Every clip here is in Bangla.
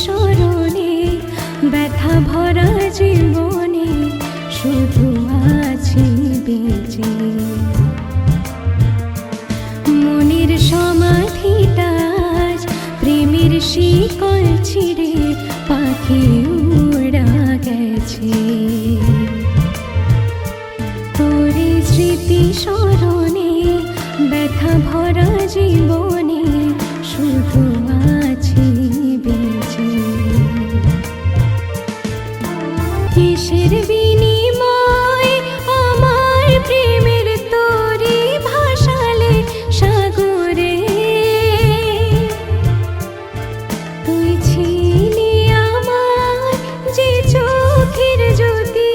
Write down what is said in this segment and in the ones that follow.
স্মরণে ব্যথা ভরা জীবনে শুধু আছি বেঁচে। মনের সমাধিটা আজ প্রেমের শিকল ছিঁড়ে পাখি উড়া গেছে। তোরে স্মৃতি স্মরণে ব্যথা ভরা জীবনে শুধু আছি বেঁচে। কিসের বিনিময় আমার প্রেমের তরি ভাসালে সাগরে। তুই ছিলি আমার যে চোখের জ্যোতি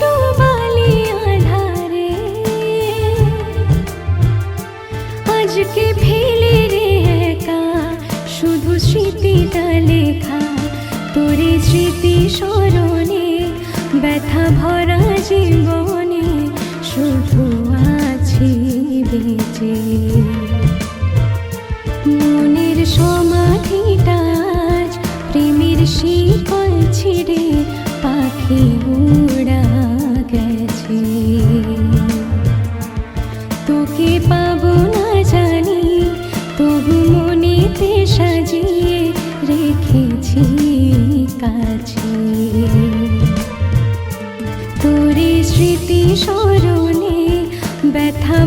ডোবালি আধারে। আজকে ফেলে রে একা শুধু স্মৃতিটা লেখা। তোরে স্মৃতি স্মরণে ব্যথা ভরা জীবনে শুধু আছি বেঁচে। মনের সমাধিটা আজ প্রেমের শিকল ছিঁড়ে পাখি উড়া গেছে। তোকে পাবো না জানি তবু মনেতে সাজিয়ে রেখেছি কাছে। তোরে স্মৃতি স্মরণে ব্যথা